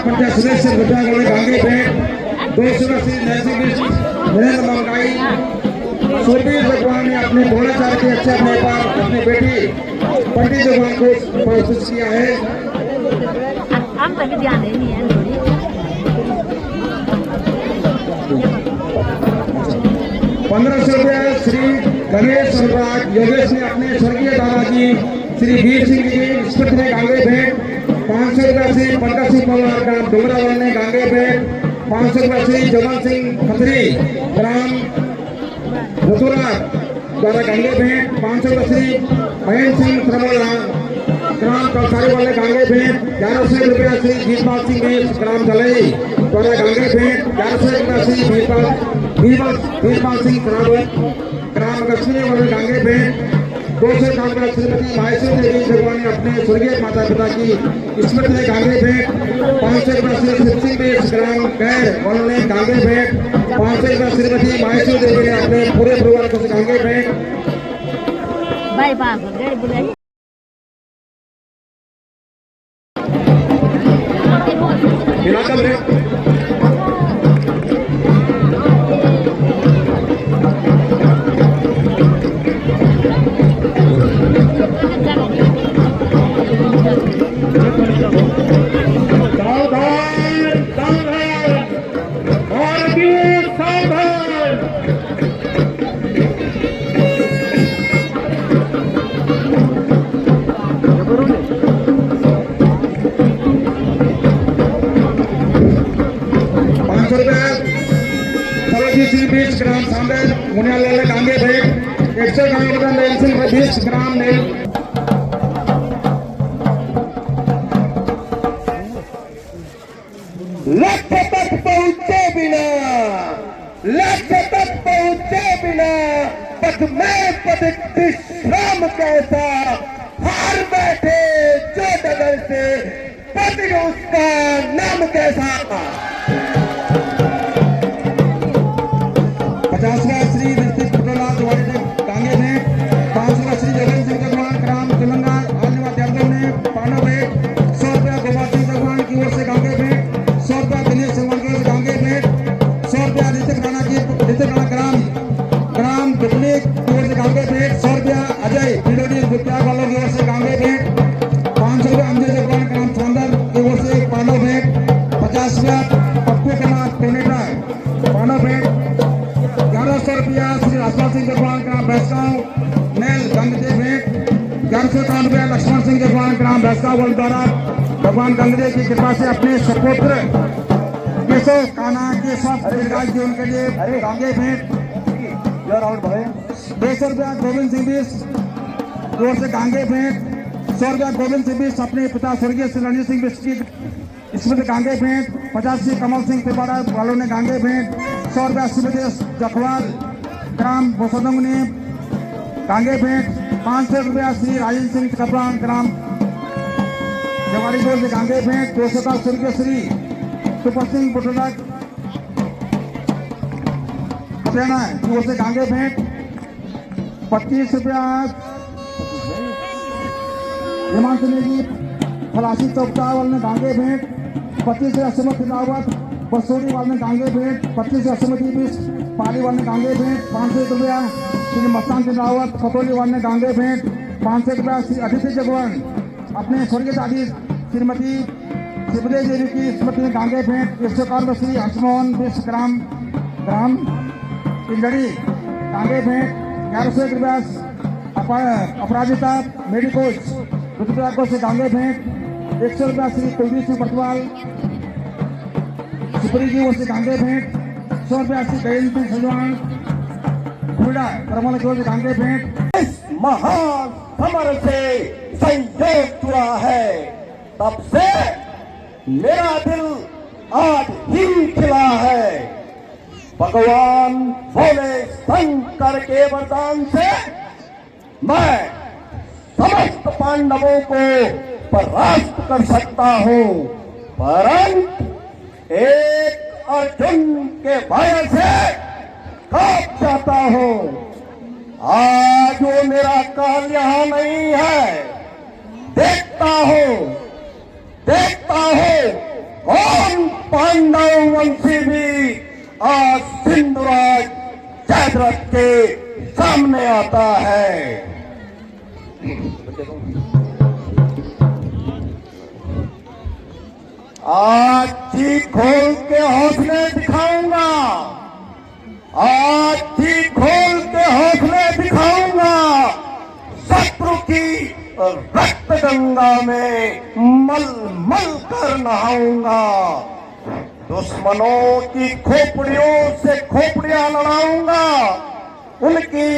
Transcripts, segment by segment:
50 सदस्य विभाग गांगे भेंट 200 श्री नरसिंह नरेंद्र मंगाई सूरबीर भगवान ने अपने द्रोणाचार्य के अच्छे अपने पर अपनी बेटी पंडित भगवान को प्रस्तुत किया है। हम तक ध्यान नहीं है लोड़ी 1500 रुपया श्री गणेश अनुराग योगेश ने अपने स्वर्गीय दादाजी श्री वीर सिंह जी की स्मृति में गांगे भेंट 500 रुपया श्री पंकज सिंह पवार ग्राम डोगरावाल ने गांगे भेंट 500 रुपया श्री जवन सिंह खत्री ग्राम रतुरा द्वारा गांगे भेंट 500 रुपया श्री महेंद्र सिंह श्रवण ग्राम कलसारी वाले गांगे भेंट 1100 रुपया श्री जीतपाल सिंह ग्राम जलई द्वारा गांगे भेंट 1100 रुपया श्री बीरपाल सिंह ग्राम लक्ष्मी वाले गांगे भेंट 200 कामगार श्रीमती माहेश्वरी देवी भगवान ने अपने स्वर्गीय माता पिता की स्मृति में गांगे भेंट 500 रुपया श्री सिंह ग्राम कैर वालों ने गांगे भेंट 500 रुपया श्रीमती माहेश्वरी देवी ने अपने पूरे परिवार को गांगे भेंट बाय बाय इलाका में ग्राम सांबेर मुनियाल गांगे भेंट 100 गांव सिंह 20 ग्राम ने लक्ष्य तक पहुंचे बिना पद में पद विश्राम कैसा हार बैठे जो डगर से पद उसका नाम कैसा 50वां श्री ऋषि पटोला द्वारा गांगे भेंट 500 श्री जगन सिंह भगवान ग्राम तेलंगाना आदिवासी यादव ने पाना भेंट 100 रुपया गोपाल सिंह भगवान की ओर से गांगे भेंट 100 रुपया दिनेश सिंह की ओर से गांगे भेंट 100 रुपया ऋतिक राणा ग्राम दुबली की ओर से गांगे भेंट 100 रुपया अजय बिलोडी त्याग वालों की ओर से गांगे भेंट 500 रुपया अंजय भगवान ग्राम सौंदर की ओर से पानो भेंट 50 रुपया पप्पू के नाथ टोनेटा पानो भेंट 1100 रुपया श्री राजपाल सिंह भगवान ग्राम भैंसगांव नेल गंगदेव भेंट 1151 रुपया लक्ष्मण सिंह भगवान ग्राम भैंसगांव द्वारा भगवान गंगदेव की कृपा से अपने सपुत्र केशव कान्हा के सब दीर्घायु जीवन के लिए गांगे भेंट 200 रुपया गोविंद सिंह बीस की ओर से गांगे भेंट 100 रुपया गोविंद सिंह बीस अपने पिता स्वर्गीय श्री रणजीत सिंह बीस की स्मृति गांगे भेंट 50 श्री कमल सिंह तिवाड़ा वालों ने गांगे भेंट 100 रुपया श्रीमती जखवाल ग्राम बोसदंग ने गांगे भेंट 500 रुपया श्री राजेंद्र सिंह कपड़ान ग्राम जवाड़ी जोर से गांगे भेंट 200 का स्वर्गीय श्री सुपर सिंह बुटला पटेना की ओर से गांगे भेंट 25 रुपया हिमांशु नेगी फलासी चौपटा वाले ने गांगे भेंट 25 असमत रावत बसोड़ी वाले गांगे भेंट 25 असमती बीस पाली वाले गांगे भेंट 500 रुपया श्री मस्तान सिंह रावत खतौली वाले गांगे भेंट 500 रुपया श्री अतिथि जगवान अपने स्वर्गीय दादी श्रीमती शिवदेव देवी की स्मृति में गांगे भेंट 151 श्री हर्षमोहन बीस ग्राम पिंजड़ी गांगे भेंट 1100 रुपया अपराजिता मेडिकोच रुद्रप्रयाग से गांगे भेंट 100 रुपया श्री कुलदीप सिंह पटवाल सुपरी जी ओर से गांगे भेंट 100 रुपया श्री गजेंद्र सिंह सजवान खुड़ा करमल की ओर से गांगे भेंट इस महान समर से संयोग जुड़ा है तब से मेरा दिल आज ही खिला है भगवान भोले शंकर के वरदान से मैं समस्त पांडवों को परास्त कर सकता हूँ परंतु एक अर्जुन के भय से कांप जाता हूँ। आज वो मेरा काल यहाँ नहीं है। देखता हूँ कौन पांडव वंशी भी आज सिंधुराज जयद्रथ के सामने आता है। आज जी खोल के हौसले दिखाऊंगा, आज जी खोल के हौसले दिखाऊंगा। शत्रु की रक्त गंगा में मल मल कर नहाऊंगा। दुश्मनों की खोपड़ियों से खोपड़ियां लड़ाऊंगा। उनकी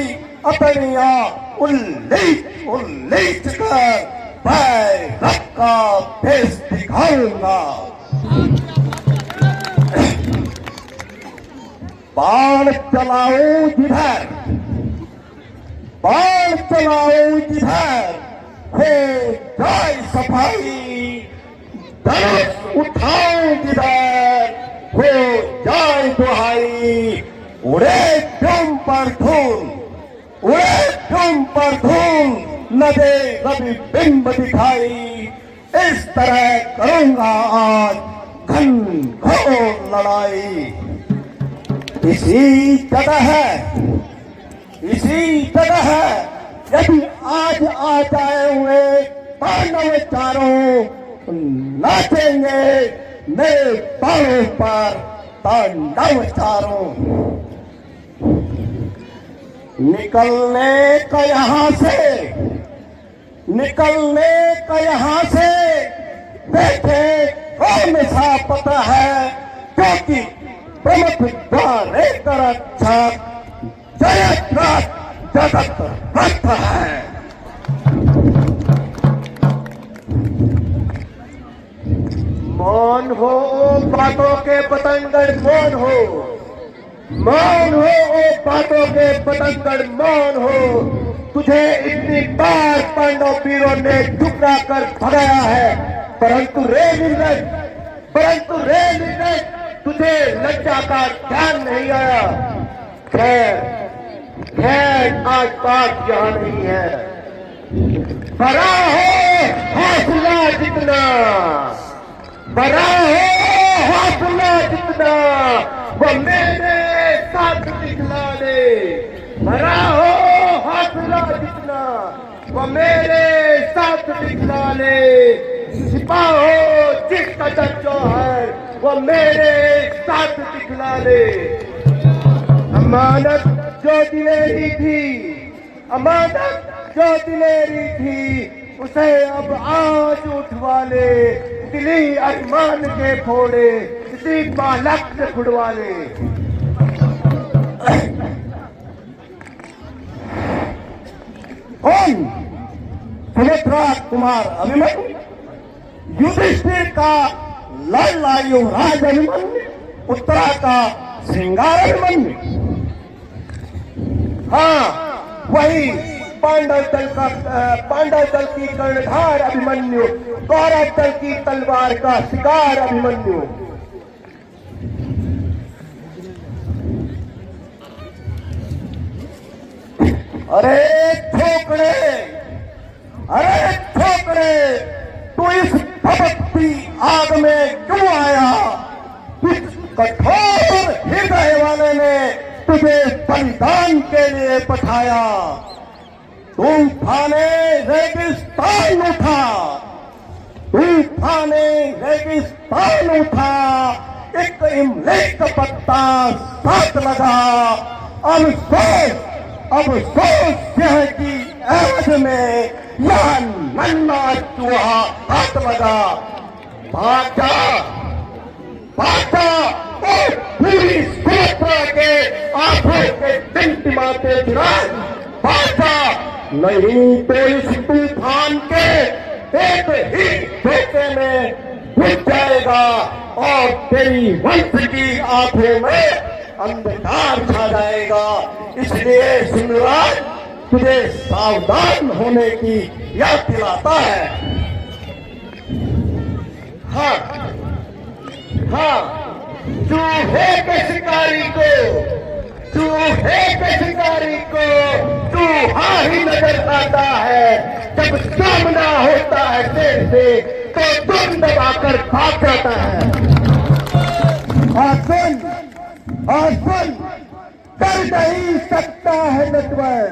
अतड़ियां उल्लेख उल्लेख कर भैरव का भेष दिखाऊंगा। बाण चलाऊं जिधर, बाण चलाऊं जिधर हो जाए सफाई। धनुष उठाऊं जिधर हो जाए दुहाई। उड़े तुम पर धूल, उड़े तुम पर धूल, न दे रवि बिंब दिखाई। इस तरह करूंगा आज घनघोर लड़ाई। इसी जगह है, इसी जगह है, यदि आज आ जाए हुए पांडव चारों नाचेंगे मेरे बाणों पर तांडव चारों। निकलने का यहाँ से, निकलने का यहाँ से देखे कौन सा पता है, क्योंकि प्रमुख द्वारे कर रक्षक जयद्रथ जगत रथ है। मौन हो बातों के पतंगड़, मौन हो, मौन हो ओ बातों के पतंगड़, मौन हो। तुझे इतनी बार पांडव वीरों ने ठुकरा कर भगाया है, परंतु रे निर्लज, परंतु रे निर्लज, तुझे लज्जा का ध्यान नहीं आया। खैर खैर, आज बात यहाँ नहीं है। बड़ा हो हौसला जितना, बड़ा हो हौसला जितना, वो मेरे साथ दिखला दे। बड़ा हो हौसला जितना, वो मेरे साथ दिखला ले। सिपाहो जिसका जो है, वो मेरे साथ दिखला ले। अमानत जो दिलेरी थी, अमानत जो दिलेरी थी, उसे अब आज उठवा ले। दिली अरमान के फोड़े किसी बालक से छुड़वा ले। कौन? सुमित्रा कुमार अभिमन्यु, युधिष्ठिर का लाडला युवराज अभिमन्यु, उत्तरा का श्रृंगार अभिमन्यु। हाँ, वही पांडव दल की कर्णधार अभिमन्यु, कौरव दल की तलवार का शिकार अभिमन्यु। अरे छोकरे, अरे छोकरे, तू इस भपकती आग में क्यों आया? इस कठोर हृदय वाले ने तुझे बलिदान के लिए पठाया। तूफाने रेगिस्तान उठा, तूफाने रेगिस्तान उठा, एक इमली का पत्ता साथ लगा। अब सोच यह कि एवज में यह नन्ना चूहा हाथ लगा। भागा भागा और पूरी सुरक्षा के आंखों के टिमटिमाते फिराए। भागा, नहीं तो इस तूफान के एक ही धोखे में घुस जाएगा और तेरी वंश की आंखों में अंधकार छा जाएगा। इसलिए सिंधुराज तुझे सावधान होने की याद दिलाता है। हाँ हाँ, चूहे के शिकारी को, चूहे के शिकारी को चूहा ही नजर आता है। जब सामना होता है शेर से, तो दुम दबाकर भाग जाता है। और सुन, डर नहीं सकता है नटवर,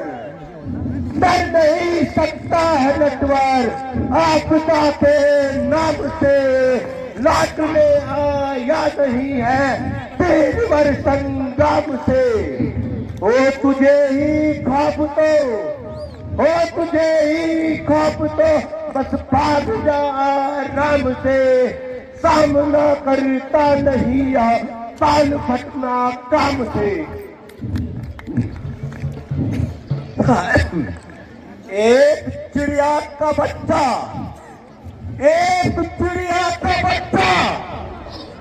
डर नहीं सकता है नटवर, आपदा के नाम से लौटने आया नहीं है तेरवर संग्राम से। ओ तुझे ही खौफ तो, ओ तुझे ही खौफ तो, बस भाग जा आराम से, सामना करता नहीं या ताल फटना काम से। एक चिड़िया का बच्चा, एक चिड़िया का बच्चा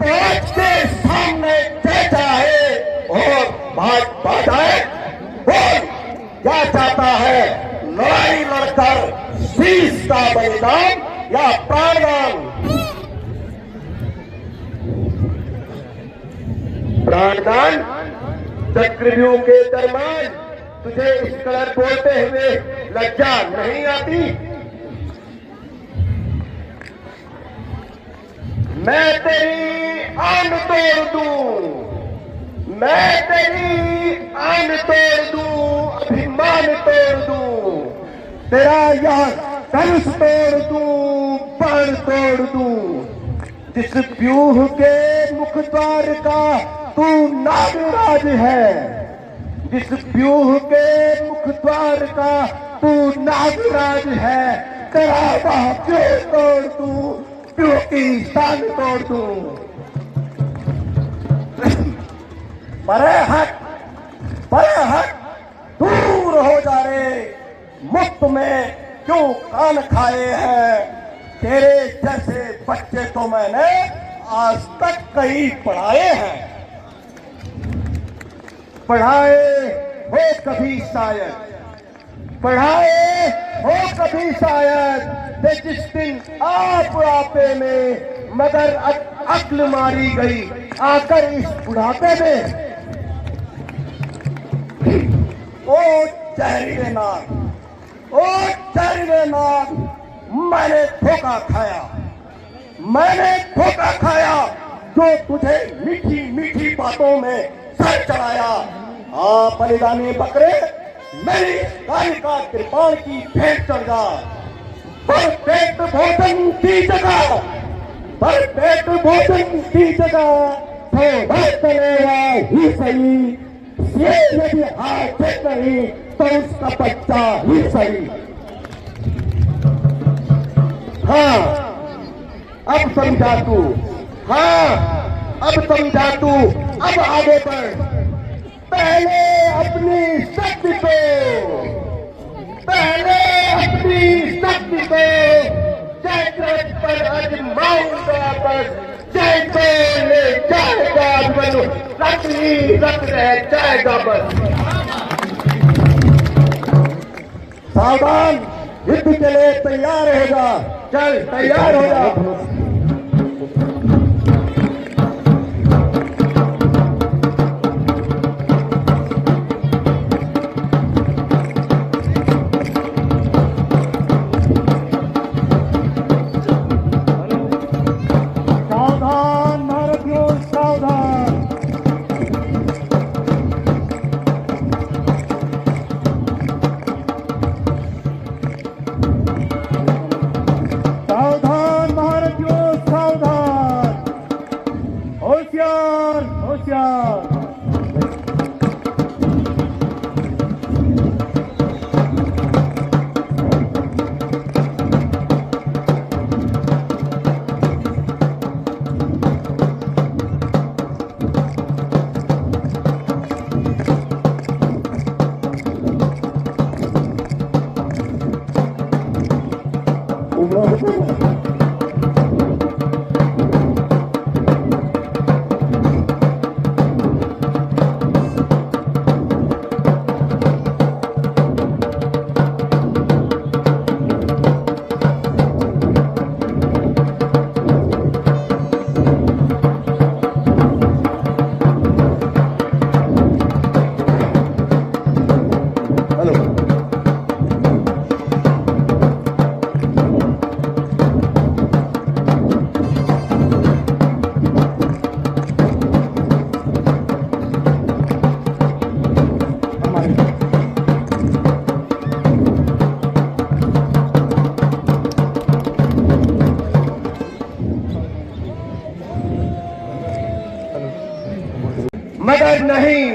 पेड़ के सामने दे जाए और भाग जाए, बोल क्या चाहता है, लड़ाई लड़कर शीश का बलिदान या प्राणदान? प्राणदान? चक्रव्यूह के दरमियान तुझे इस कदर बोलते हुए लज्जा नहीं आती? मैं तेरी आन तोड़ दूं, मैं तेरी आन तोड़ दूं, अभिमान तोड़ दूं, तेरा यह धनुष तोड़ दूं, बाण तोड़ दूं। जिस व्यूह के मुख द्वार का तू नागराज है, जिस व्यूह के मुख द्वार का तू नागराज है, तेरा वह व्यूह तोड़ दूं, व्यूह की शान तोड़ दूं। परे हट, परे हट, दूर हो जा रे, मुफ्त में क्यों कान खाए हैं? तेरे जैसे बच्चे तो मैंने आज तक कई पढ़ाए हैं, पढ़ाए हो कभी शायद, पढ़ाए हो कभी शायद, जिस दिन आप बुढ़ापे में मगर अक्ल मारी गई आकर इस बुढ़ापे में। ओ जहरीले नाक, ओ जहरीले नाक, मैंने धोखा खाया, मैंने धोखा खाया जो तुझे मीठी मीठी बातों में सर चढ़ाया। बलिदानी बकरे, मेरी कालिका कृपाण की भेंट चढ़ जा, पर पेट भोजन की जगह, पर पेट भोजन की जगह थोड़ा चलेगा ही सही, ये यदि हाथ नहीं तो उसका बच्चा ही सही। हाँ अब समझा तू, हाँ अब समझा तू, अब आगे बढ़। पहले अपनी शक्ति को, पहले अपनी शक्ति को जयद्रथ पर आजमाऊंगा, पर जय को ले जाएगा बनो, रख ही रख रह जाएगा बस। सावधान, युद्ध के लिए तैयार हो जा, चल तैयार हो जा। मगर नहीं,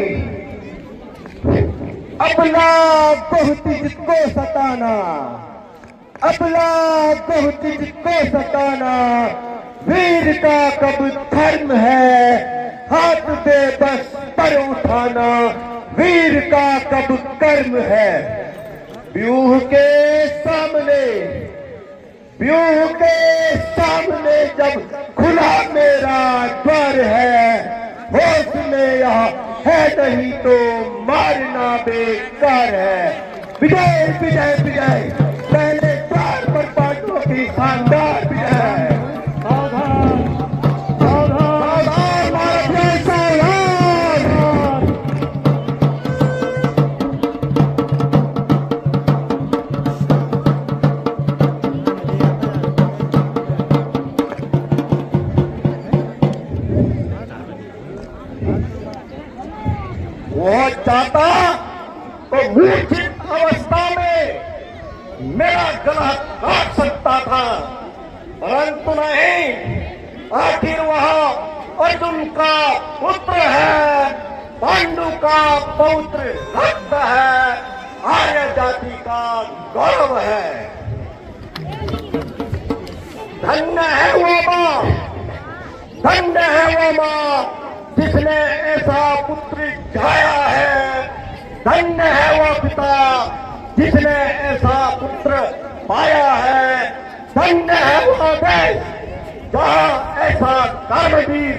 अपना बहुत जिसको सताना, अपना बहुत जिसको सताना, वीर का कब धर्म है, हाथ दे बस पर उठाना, वीर का कब कर्म है। व्यूह के सामने, व्यूह के सामने जब खुला मेरा द्वार है, होश में यह है नहीं तो मारना बेकार है। विजय विजय विजय, पहले द्वार पर पांडवों की शानदार विजय। सावधान सावधान सावधान, महाराज सावधान। वो चाहता तो मूर्छित अवस्था में मेरा गला काट सकता था, परंतु नहीं, आखिर वह अर्जुन का पुत्र है, पांडु का पौत्र भक्त है, आर्य जाति का गौरव है। धन्य है वो मां, धन्य है वो मां जिसने ऐसा पुत्र जाया है, धन्य है वो पिता जिसने ऐसा पुत्र पाया है, धन्य है वो देश जहां ऐसा कर्मवीर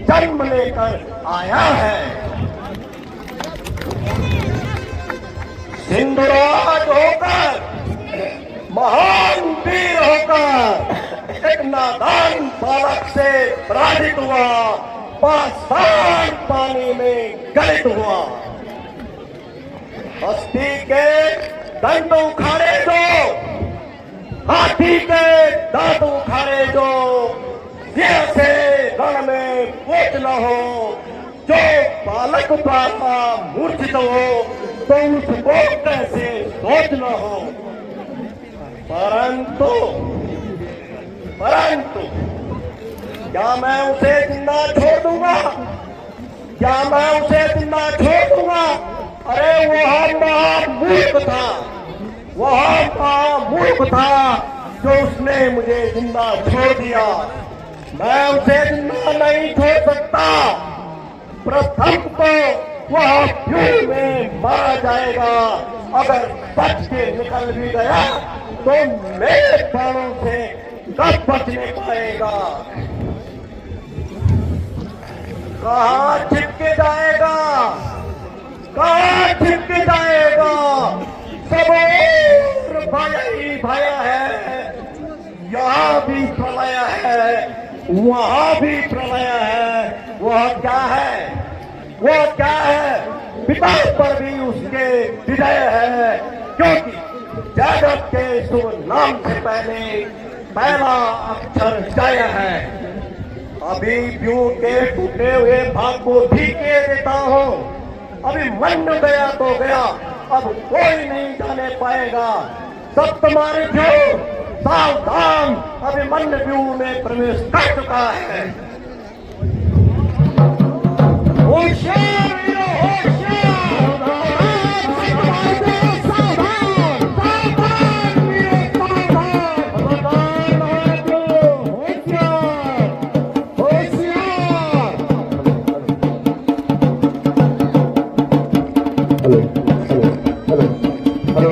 जन्म लेकर आया है। सिंधुराज होकर, महान वीर होकर एक नादान बालक से पराजित हुआ, पाषाण पानी में गलित हुआ। हस्ती के दंड उखाड़े जो, हाथी के दांत उखाड़े जो, जैसे रण में पोच न हो, जो बालक द्वारा मूर्छित हो तो उसको कैसे सोच न हो। परंतु परंतु क्या मैं उसे जिंदा छोड़ दूंगा? क्या मैं उसे जिंदा छोड़ दूंगा? अरे वह महामूर्ख था, वह महामूर्ख था जो उसने मुझे जिंदा छोड़ दिया। मैं उसे जिंदा नहीं छोड़ सकता। प्रथम तो वह भीड़ में मारा जाएगा, अगर बच के निकल भी गया तो मेरे प्राणों से कब बचने पाएगा? कहाँ छिपके जाएगा, कहाँ छिपके जाएगा? सब और भय ही भय है, यहाँ भी प्रलय है, वहाँ भी प्रलय है। वह क्या है, वह क्या है? पिता पर भी उसके विजय है, क्योंकि जगत के शुभ नाम से पहले पहला अक्षर जय है। अभी व्यू के टूटे हुए भाग को ठीक के देता हूँ। अभी मन गया तो गया, अब कोई नहीं जाने पाएगा। सब तुम्हारे जो सावधान, अभी मन व्यू में प्रवेश कर चुका है। होशियार वीरो, होशियार, सावधान, सावधान वीरो, सावधान, होशियार, होशियार। Hello hello hello hello.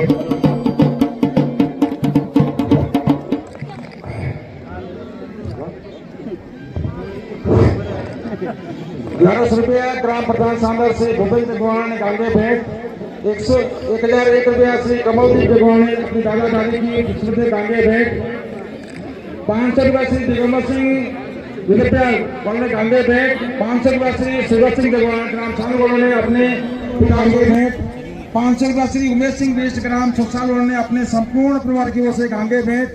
1100 रुपया ग्राम प्रधान सांबर से भूपेंद्र गुहाना ने गांगे भेंट। 1,001 रुपया श्री कमलदीप गुहाना ने अपनी दादा दादी की स्मृति गांगे भेंट। 500 रुपया श्री दिगंबर सिंह विद्यापीठ ने गांगे भेंट। 500 रुपया श्री शिवराज सिंह गुहाना ग्राम सांगोड़ ने अपने पिता गांगे भेंट। 500 रुपया श्री उमेश सिंह बिष्ट ग्राम छोसाल ने अपने संपूर्ण परिवार की ओर से गांगे भेंट।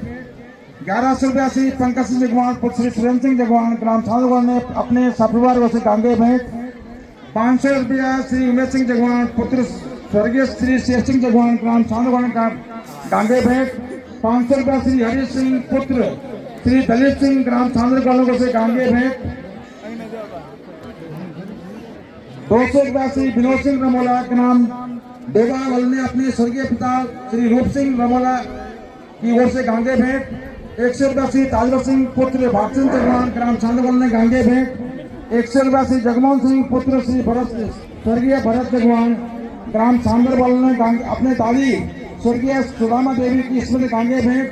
1100 रुपया श्री पंकज सिंह जगवान पुत्र श्री सुरेंद्र सिंह जगवान ग्राम सांगोड़ ने अपने सपरिवार ओर से गांगे भेंट। 500 रुपया श्री उमेश सिंह जगवान पुत्र स्वर्गीय श्री शेर सिंह जगवान ग्राम सांगोड़ गांगे भेंट। 500 रुपया श्री हरीश सिंह पुत्र श्री दलित सिंह ग्राम सांगोड़ से गांगे भेंट। 282 विनोद सिंह रमोला के नाम देवा वल ने अपने स्वर्गीय पिता श्री रूप सिंह रमोला की ओर से गांगे भेंट। 182 ताजवर सिंह पुत्र भागचंद चौहान ग्राम चांदवल ने गांगे भेंट। 182 जगमोहन सिंह पुत्र श्री स्वर्गीय भरत जगवान ग्राम चांदवल ने अपने दादी स्वर्गीय सुदामा देवी की स्मृति गांगे भेंट।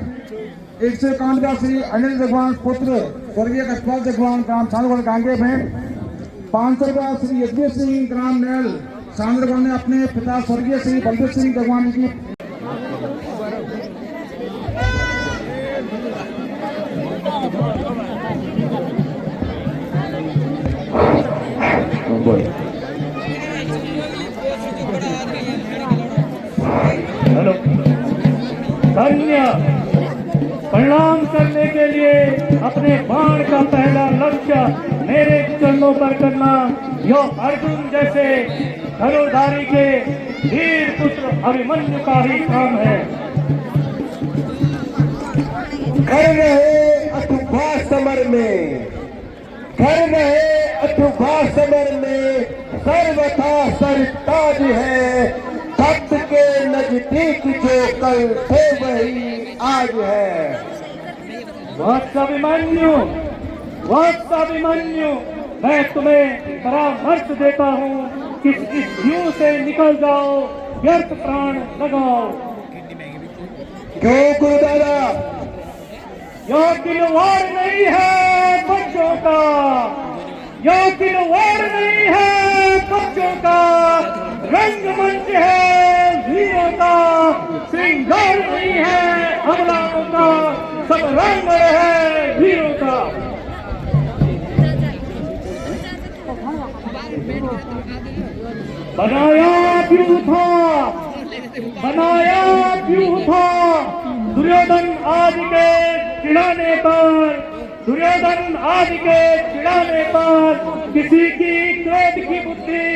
191 श्री अनिल जगवान पुत्र स्वर्गीय कशपाल जगवान ग्राम चांदवल गांगे भेंट। 500 श्री यज्ञ सिंह ग्राम नेल चांदवल ने अपने पिता स्वर्गीय श्री बलदेव सिंह जगवान की हेलो धन्य परिणाम करने के लिए अपने बाण का पहला लक्ष्य मेरे चरणों पर करना यह अर्जुन जैसे धनुर्धारी के वीर पुत्र अभिमन्यु का ही काम है। कर रहे अथुभा समर में, कर रहे अथुभा समर में सर्वथा सरताज है। भक्त के नजदीक जो कल थे वही आज है। वत्स अभिमन्यु मैं तुम्हें परामर्श देता हूँ कि इस युग से निकल जाओ, व्यर्थ प्राण लगाओ। क्यों गुरुदादा? यह किलवाड़ नहीं है बच्चों का, यह किलवाड़ नहीं है बच्चों का, रंगमंच है वीरों का, श्रृंगार नहीं है हमलाओं का, सब रंग है वीरों का। बनाया क्यों था, बनाया क्यों था दुर्योधन आदि के चिढ़ाने पर, दुर्योधन आदि के चिढ़ाने पर किसी की क्रोध की बुद्धि,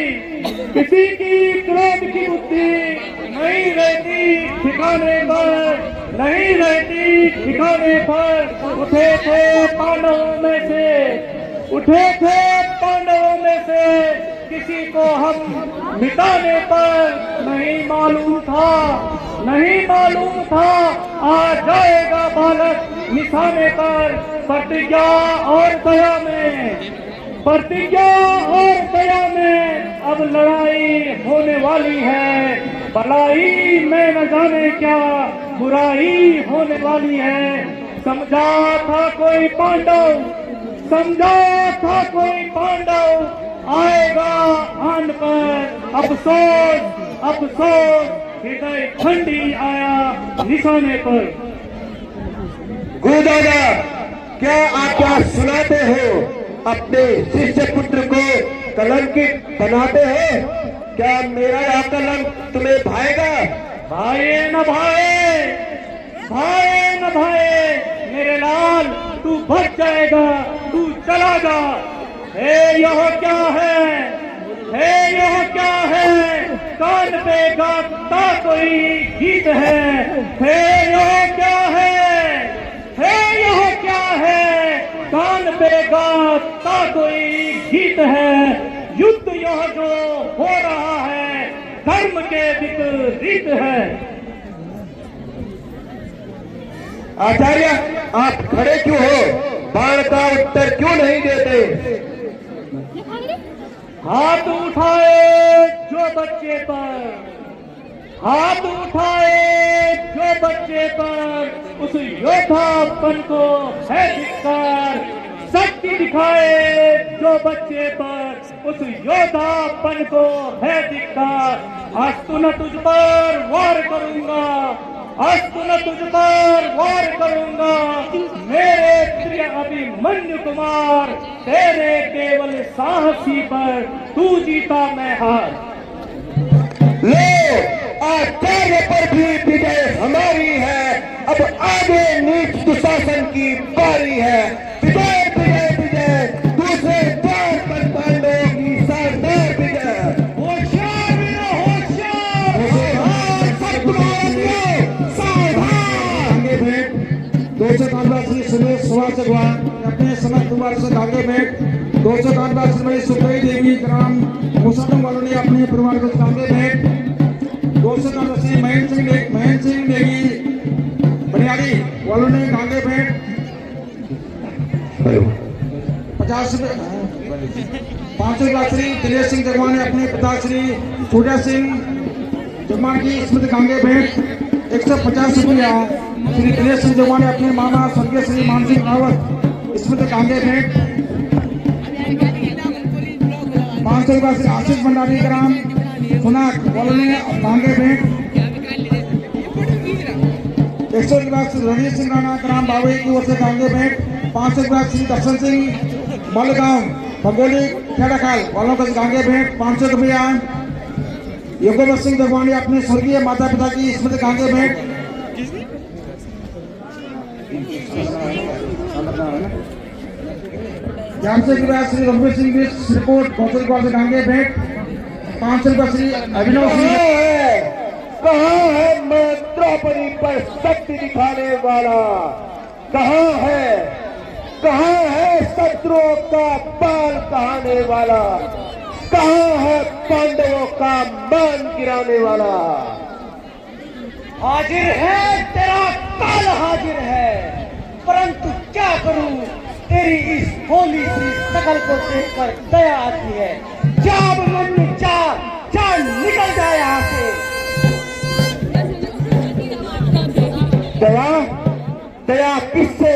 किसी की क्रोध की बुद्धि नहीं रहती ठिकाने पर, नहीं रहती ठिकाने पर। उठे थे पांडवों में से, उठे थे पांडवों में से किसी को हम मिटाने पर नहीं मालूम था, नहीं मालूम था आ जाएगा बालक निशाने पर। प्रतिज्ञा और दया में, प्रतिज्ञा और दया में अब लड़ाई होने वाली है। भलाई में न जाने क्या बुराई होने वाली है। समझा था कोई पांडव, समझा था कोई पांडव आएगा आन पर अफसोस, अफसोस हृदय ठंडी आया निशाने पर। गुरुदादा क्या आप क्या सुनाते हो? अपने शिष्य पुत्र को कलंकित बनाते हो? क्या मेरा यह कलंक तुम्हें भाएगा? भाए न भाए, भाए न भाए मेरे लाल, तू बच जाएगा, तू चला जा। हे यह क्या है, हे यह क्या है, कान पे गाता कोई गीत है। हे यह क्या है, हे यह क्या है, कान पे गाता कोई गीत है। युद्ध यह जो हो रहा है धर्म के विपरीत है। आचार्य आप खड़े क्यों हो? बाण का उत्तर क्यों नहीं देते? हाथ उठाए जो बच्चे पर, हाथ उठाए जो बच्चे पर, उस योद्धापन को है धिक्कार। शक्ति दिखाए जो बच्चे पर, उस योद्धापन को है धिक्कार। अस्तु न तुझ पर वार करूंगा, अस्तु न तुझ पर वार करूंगा। मेरे प्रिय अभिमन्यु कुमार, तेरे केवल साहसी पर तू जीता मैं हार। लो आचार्य पर भी विजय हमारी है। अब आगे नीच दुशासन की बारी है। विजय विजय विजय, दूसरे द्वार पर पांडवों की शानदार विजय। होशियार वीरो होशियार, आगे भेंट 215 श्री सुरेश सुभाष जगवान अपने समस्त वर्ष आगे भेंट 215 श्रीमती सुखई देवी ग्राम मुसलमान वालों ने अपने परिवार को कांगे भेंट 200 का रसी महेंद्र सिंह नेगी बनियारी वालों ने कांगे भेंट 50 500 का श्री दिनेश सिंह जगवान ने अपने पिता श्री छोटा सिंह जगवान की स्मृति कांगे भेंट 150 रुपया श्री दिनेश सिंह जगवान ने अपने मामा स्वर्गीय श्री मान सिंह रावत स्मृति कांगे भेंट 500 रुपया श्री आशीष भंडारी ग्राम सुनाक वालों ने कांगे भेंट 100 रुपया श्री रणजीत सिंह राणा ग्राम बावई की ओर से कांगे भेंट 500 रुपया श्री दर्शन सिंह मलगांव भगोली खेड़ाखाल वालों का कांगे भेंट 500 रुपया योगोबर सिंह जगवानी अपने स्वर्गीय माता पिता की स्मृति कांगे भेंट जानसे रुपया श्री रघुवीर सिंह भी रिपोर्ट कौशल कुमार से कांगे भेंट 500 रुपया श्री अभिनव सिंह कहाँ है मैं द्रौपदी पर शक्ति दिखाने वाला कहाँ है शत्रुओं का बाल कहाने वाला कहाँ है पांडवों का मान गिराने वाला हाजिर है तेरा काल हाजिर है, परंतु क्या करूं तेरी इस होली सी शकल को देखकर दया आती है। जब मन में चार निकल जाए यहाँ से। दया किससे?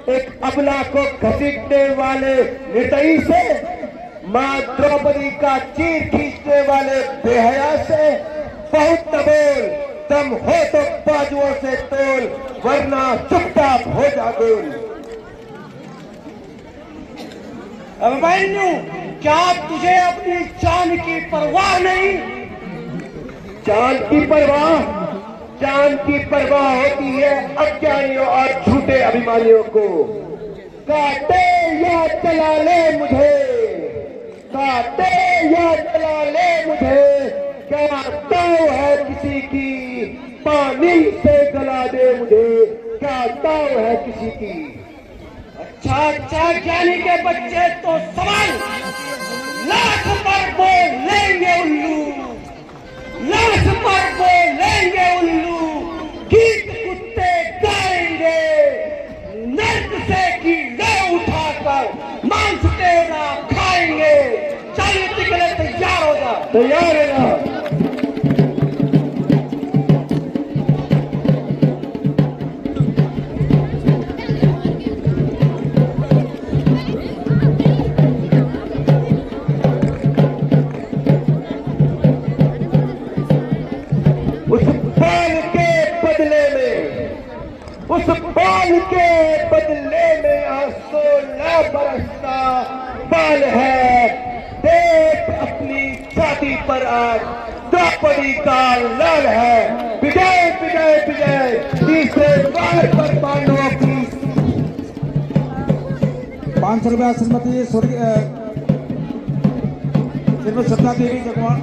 एक अबला को घसीटने वाले निर्दयी से, मां द्रौपदी का चीर खींचने वाले बेहया से। बहुत न बोल, दम हो तो बाजुओं से तोल, वरना चुपचाप हो जा गोल। अभिमन्यु, क्या तुझे अपनी जान की परवाह नहीं? जान की परवाह होती है अज्ञानियों और झूठे अभिमानियों को। काटे या चला ले मुझे, काटे या चला ले मुझे, क्या ताव है किसी की, पानी से गला दे मुझे, क्या ताव है किसी की। अच्छा ज्ञानी के बच्चे तो सवाल लाख पर बोलेंगे उल्लू, लाख पर बोलेंगे उल्लू, गीत कुत्ते गाएंगे, नर्क से कीड़े उठाकर मांस तेरा खाएंगे। चल निकले, तैयार हो जा। तैयार है ना? उस बाल के बदले में आंसू न बरसता बाल है। देख अपनी छाती पर आज द्रौपदी का लाल है। विजय विजय विजय, तीसरे बार पर पांडवों की। 500 रुपया श्रीमती सत्ता देवी जगवान।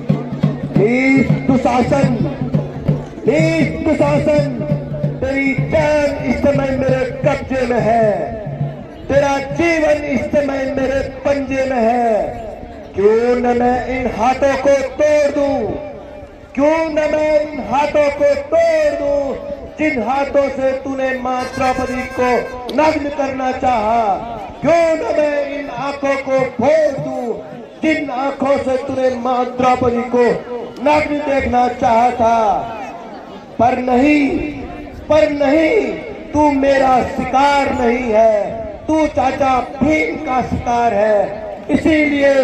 दुशासन, तेरी जान इस समय मेरे कब्जे में है, तेरा जीवन इस समय मेरे पंजे में है। क्यों न मैं इन हाथों को तोड़ दूं, क्यों न मैं इन हाथों को तोड़ दूं, जिन हाथों से तूने मां द्रौपदी को नग्न करना चाहा। क्यों न मैं इन आंखों को फोड़ दूं, जिन आंखों से तूने मां द्रौपदी को नग्न देखना चाहा था। पर नहीं, तू मेरा शिकार नहीं है, तू चाचा भीम का शिकार है। इसीलिए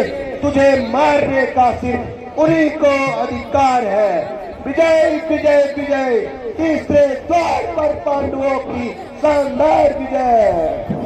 तुझे मारने का सिर्फ उन्हीं को अधिकार है। विजय विजय विजय, तीसरे द्वार पर पांडवों की शानदार विजय।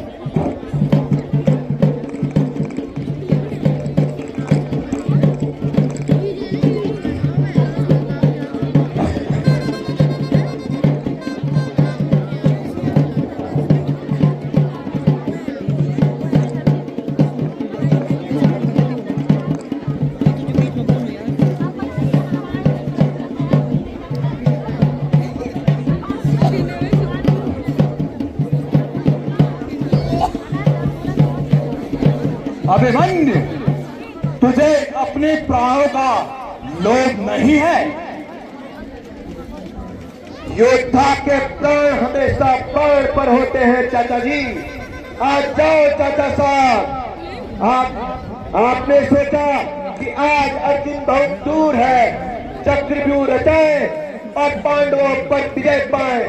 अभिमन्यु, तुझे अपने प्राणों का लोभ नहीं है? योद्धा के प्राण हमेशा प्राण पर होते हैं चाचा जी। आज जाओ चाचा साहब, आपने सोचा कि आज अर्जुन बहुत दूर है, चक्रव्यूह रचाए और पांडवों पर विजय पाए,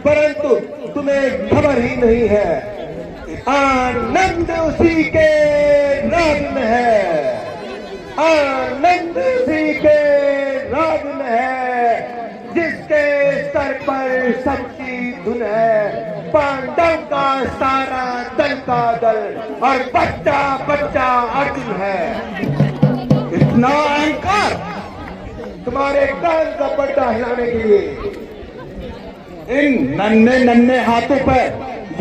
परंतु तुम्हें खबर ही नहीं है। आनंद उसी के राज में है, आनंद उसी के राज में है, जिसके सर पर सबकी धुन है। पांडव का सारा दल का दल और बच्चा बच्चा अर्जुन है। इतना अहंकार तुम्हारे कान का पर्दा हिलाने के लिए। इन नन्हे नन्हे हाथों पर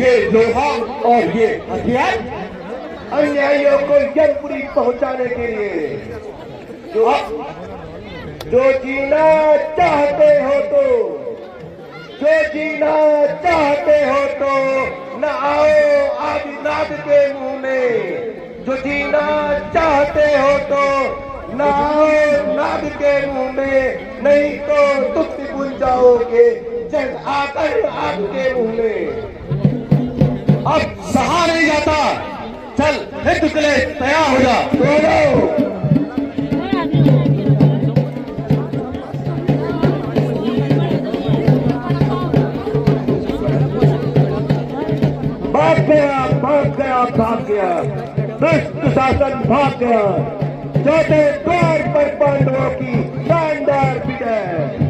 ये लोहा और ये हथियार अन्यायियों को यमपुरी पहुंचाने के लिए। जो जीना चाहते हो तो, जो जीना चाहते हो तो न आओ आदिनाथ के मुंह में। जो जीना चाहते हो तो न आओ नाद के मुंह में, नहीं तो तुम भी भूल जाओगे जब आकर आपके मुंह में। अब सहा नहीं जाता, चल युद्ध के लिए तैयार हो जा। बोलो भाग गया, भाग गया, भाग गया, दुष्ट शासन भाग गया। चौथे द्वार पर पांडवों की शानदार विजय।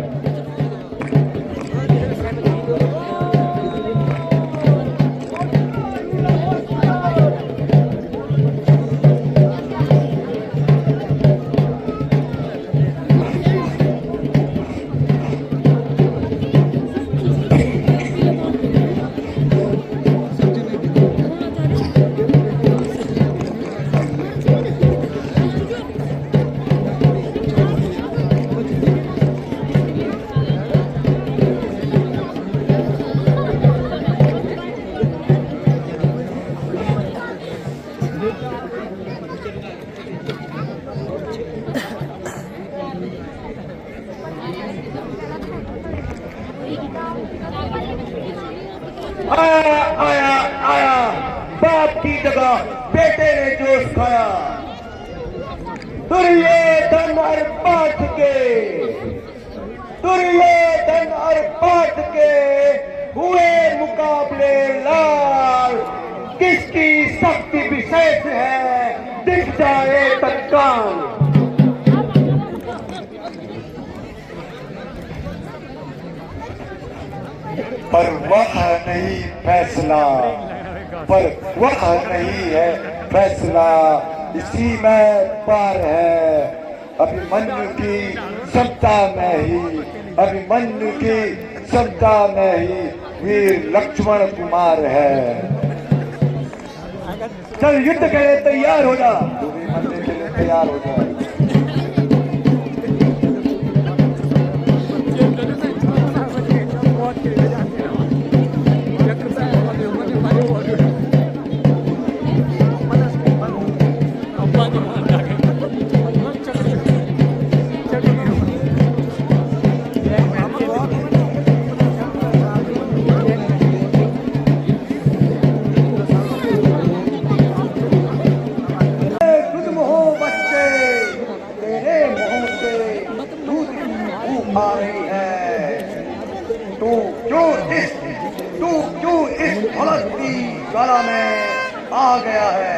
आया आया आया, बाप की जगह बेटे ने जोश खाया। दुर्योधन और पार्थ के, दुर्योधन और पार्थ के हुए मुकाबले लाल। किसकी शक्ति विशेष है दिख जाए तत्काल। पर वह नहीं फैसला, पर वह नहीं है फैसला, इसी में पार है। अभिमन्यु की क्षमता में ही, अभिमन्यु की क्षमता में ही वीर लक्ष्मण कुमार है। चल युद्ध के लिए तैयार हो जा, तू भी मरने के लिए तैयार हो जा। तू क्यों इस भलक की ज्वाला में आ गया है?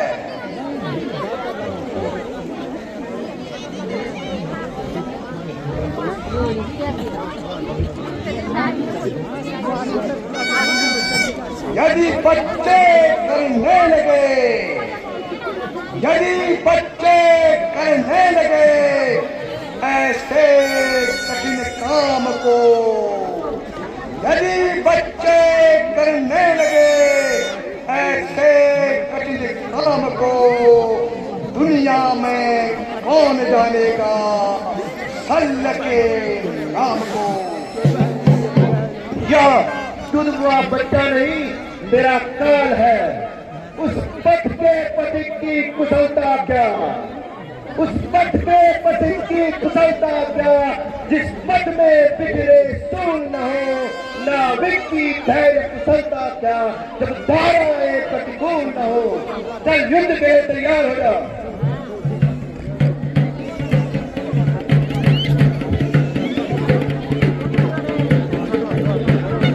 यदि बच्चे करने लगे, यदि बच्चे करने लगे ऐसे कठिन काम को, यदि बच्चे करने लगे ऐसे कठिन काम को, दुनिया में कौन जानेगा शल्य के नाम को। यह दूध हुआ बच्चा नहीं, मेरा काल है। उस पथ के पथिक की कुशलता क्या, उस मठ में पसंद की कुशलता क्या, जिस मठ में बिगड़े सूल न हो, नाविक की धैर्य कुशलता क्या, जब धाराएं प्रतिकूल न हो। चल युद्ध के लिए तैयार हो जा।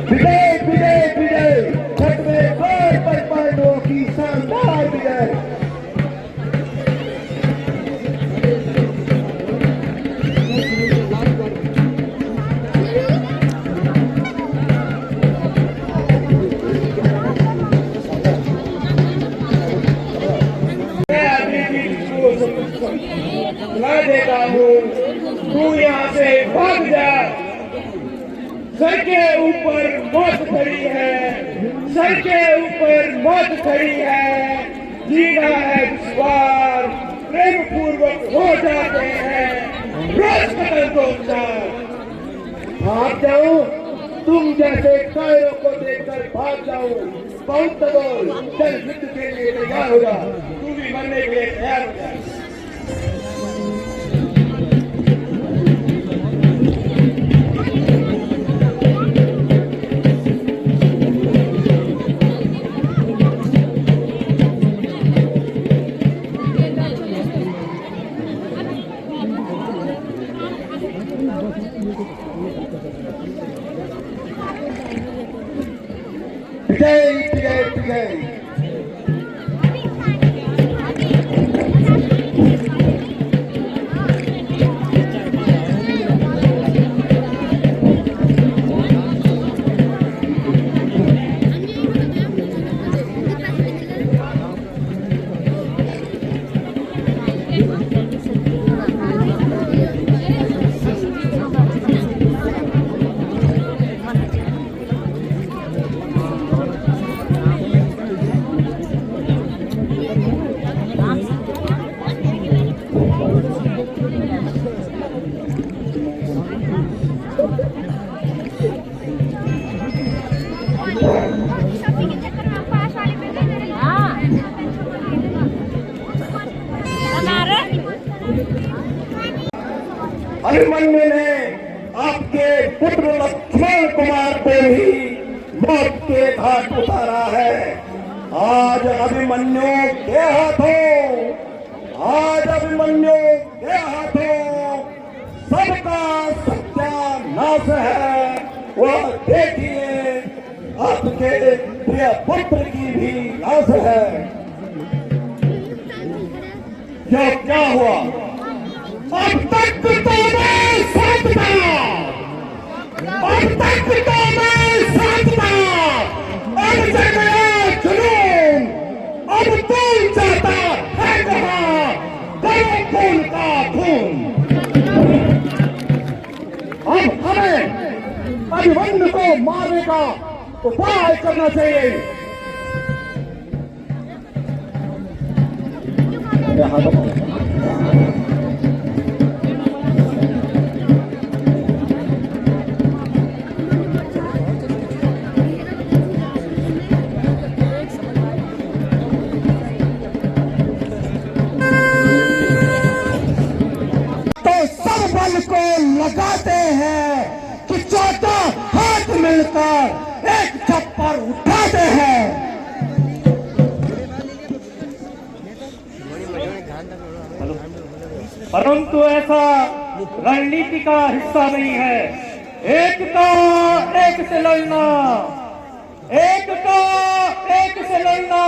विजय विजय विजय, छठ में बार पर पांडवों की शानदार विजय। ला देता हूँ, तू यहाँ से भाग जा। सर के ऊपर मौत खड़ी है, सर के ऊपर मौत खड़ी है। जीना है दुश्वार, प्रेम पूर्वक हो जाते हैं रोज कतल को उपचार। भाग जाऊं, तुम जैसे कायरों को देखकर भाग जाऊं। बहुत बोल, चल युद्ध के लिए तैयार हो जा। तू भी मरने के लिए तैयार हो जा। विजय विजय विजय। अभिमन्यु ने आपके पुत्र लक्ष्मण कुमार को भी मौत के घाट उतारा है। आज अभिमन्यु के हाथों, आज अभिमन्यु के हाथों सबका सत्यानाश है। वह देखिए आपके प्रिय पुत्र की भी लाश है। यह क्या हुआ? अब तक तो मैं साथ था, अब तक तो मैं साथ था, अब से गया जुनून, अब तू जाता है कहाँ गए खून का खून। अब हमें अभिमन्यु को मारने का उपाय करना चाहिए। को लगाते हैं कि 14 हाथ मिलकर एक छप्पर उठाते हैं। परंतु ऐसा रणनीति का हिस्सा नहीं है। एक का एक से लड़ना, एक का एक से लड़ना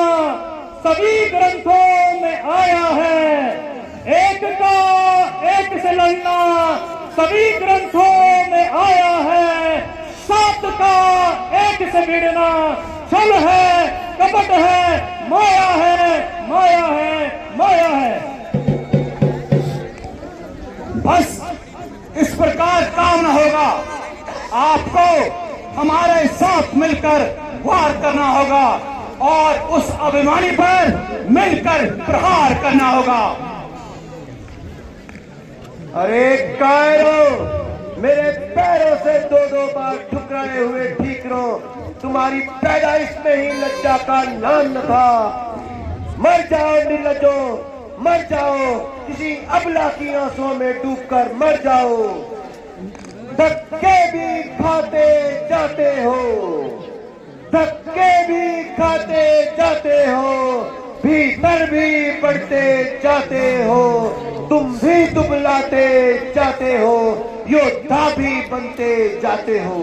सभी ग्रंथों में आया है। एक का एक से लड़ना सभी ग्रंथों में आया है। 7 का एक से भिड़ना छल है, कपट है, माया है, माया है, माया है। बस इस प्रकार काम न होगा। आपको हमारे साथ मिलकर वार करना होगा और उस अभिमानी पर मिलकर प्रहार करना होगा। अरे कायरों, मेरे पैरों से 2-2 बार ठुकराए हुए ठीक रहो। तुम्हारी पैदाइश में ही लज्जा का नाम न था। मर जाओ निर्लज्जो, मर जाओ, किसी अबला की आंसुओं में डूबकर मर जाओ। धक्के भी खाते जाते हो, धक्के भी खाते जाते हो, भीतर भी बढ़ते जाते हो, तुम भी दुबलाते जाते हो, योद्धा भी बनते जाते हो।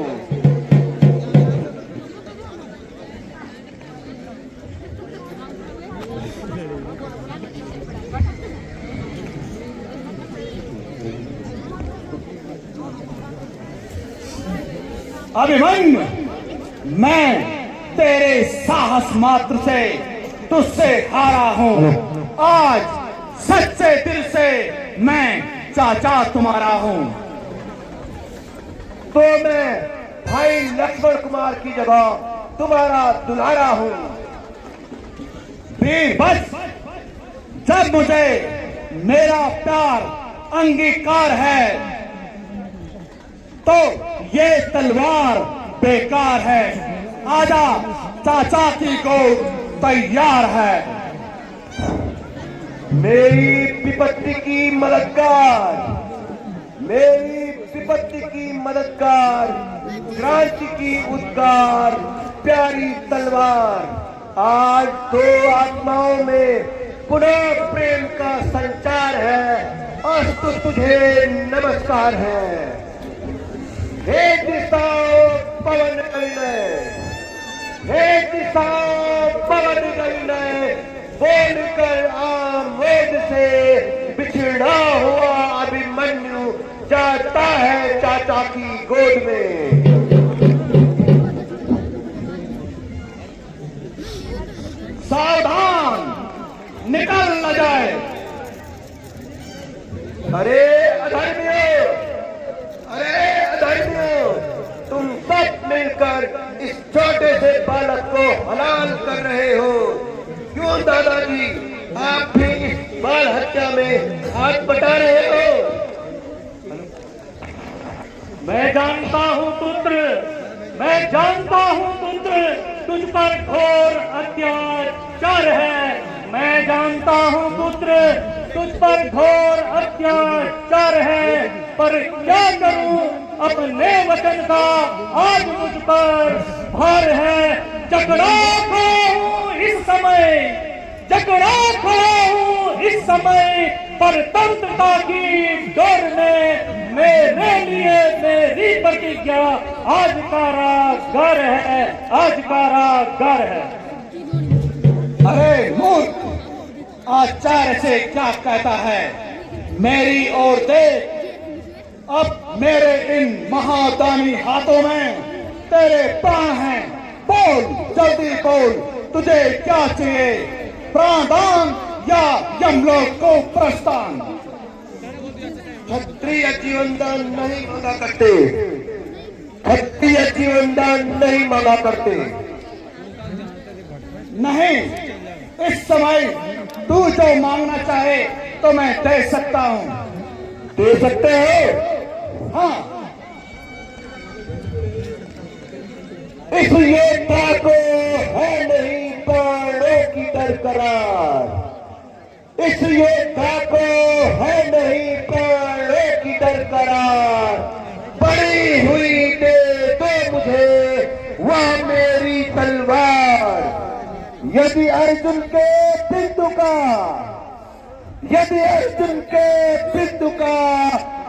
अभिमन्यु, मैं तेरे साहस मात्र से तुझसे हारा हूं। आज सच्चे दिल से मैं चाचा तुम्हारा हूं। तो मैं भाई लक्ष्मण कुमार की जगह तुम्हारा दुलारा हूं। वीर बस, जब मुझे मेरा प्यार अंगीकार है तो ये तलवार बेकार है। आजा, चाचा की गोद तैयार है। मेरी विपत्ति की मददगार, मेरी विपत्ति की मददगार, क्रांति की उद्गार, प्यारी तलवार। आज दो आत्माओं में पुनः प्रेम का संचार है। अस्तु तुझे नमस्कार है। हे दिशाओं पवन गणय, हे दिशाओं पवन गणय, बोलकर आमोद से बिछड़ा हुआ अभिमन्यु जाता है चाचा की गोद में। सावधान, निकल न जाए। अरे अधर्मियों, अरे अधर्मियों, तुम सब मिलकर इस छोटे से बालक को हलाल कर रहे हो। क्यों दादाजी, आप भी इस बाल हत्या में हाथ बटा रहे हो? मैं जानता हूं पुत्र, मैं जानता हूं पुत्र, तुझ पर घोर अत्याचार है। मैं जानता हूं पुत्र, तुझ पर घोर अत्याचार है, पर क्या करूं, अपने वचन का आज मुझ पर भार है। जकड़ा खड़ा हूं इस समय, जकड़ा खड़ा हूं इस समय, पर तंत्रता की डोर में मेरे लिए मेरी प्रतिज्ञा आज कारागार है, आज कारागार है। अरे मूर्ख, आचार्य से क्या कहता है? मेरी ओर देख, अब मेरे इन महादानी हाथों में तेरे प्राण हैं। बोल, जल्दी बोल, तुझे क्या चाहिए? प्राणदान या यमलोक को प्रस्थान? क्षत्रिय जीवनदान नहीं मांगा करते, क्षत्रिय जीवनदान नहीं मांगा करते। नहीं, इस समय तू जो मांगना चाहे तो मैं दे सकता हूं। दे सकते हो? हाँ, इस योद्धा को है नहीं प्राणों की दरकरार, इस योद्धा को है नहीं प्राणों की दरकरार। पड़ी हुई दे दो मुझे वह मेरी तलवार। यदि अर्जुन के बिंदु का, यदि अर्जुन के बिंदु का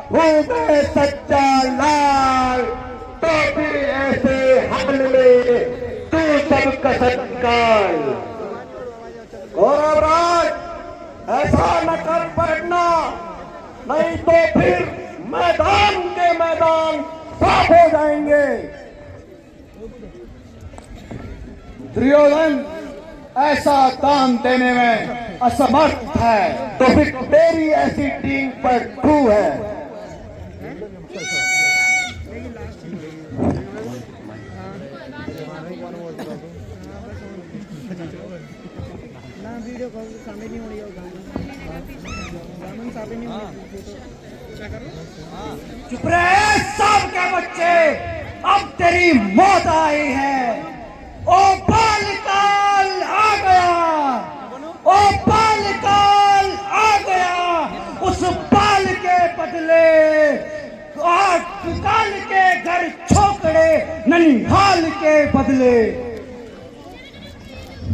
हूँ मैं सच्चा लाल, तो फिर ऐसे हमल में तू सब कसक काल। गौरवराज, ऐसा न कर बैठना, नहीं तो फिर मैदान के मैदान साफ हो जाएंगे। दुर्योधन ऐसा दान देने में असमर्थ है, तो फिर तेरी ऐसी टीम पर तू है। चुप रहे सब के बच्चे, अब तेरी मौत आई है। ओ बालकाल आ गया, ओ बालकाल आ पड़े ननिहाल के बदले।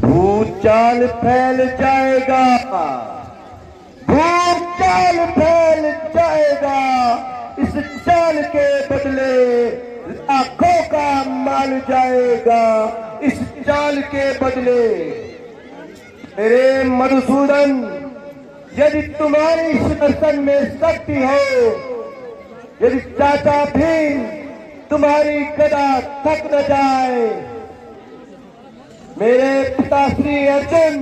भूचाल फैल जाएगा, भूचाल फैल जाएगा, इस चाल के बदले लाखों का माल जाएगा, इस चाल के बदले। मेरे मधुसूदन, यदि तुम्हारी सुदर्शन में शक्ति हो, यदि चाचा भीम तुम्हारी गदा थक न जाए, मेरे पिता श्री अर्जुन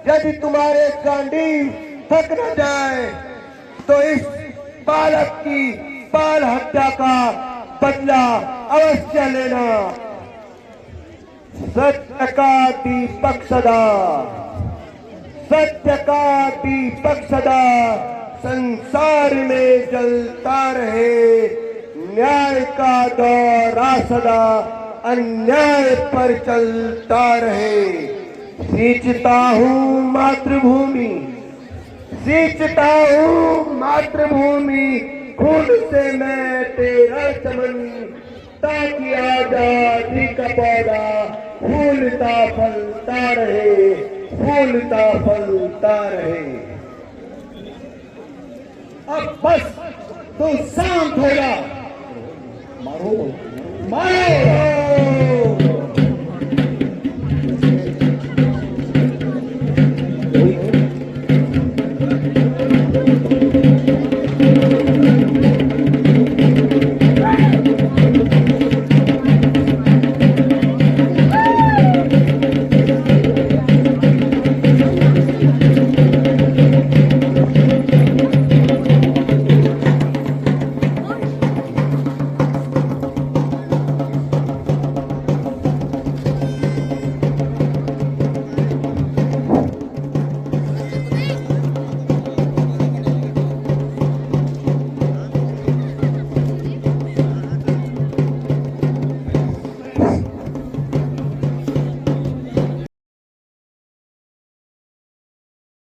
यदि तुम्हारे गांडीव थक न जाए, तो इस बालक की बाल हत्या का बदला अवश्य लेना। सत्य का दीपक सदा, सत्य का दीपक सदा संसार में जलता रहे, न्याय का दौरा सदा अन्याय पर चलता रहे। सींचता हूँ मातृभूमि, सींचता हूँ मातृभूमि, खून से मैं तेरा चमन, ताकि आजादी का पौधा फूलता फलता रहे, फूलता फलता रहे। अब बस तू शांत हो जा। मारो मारो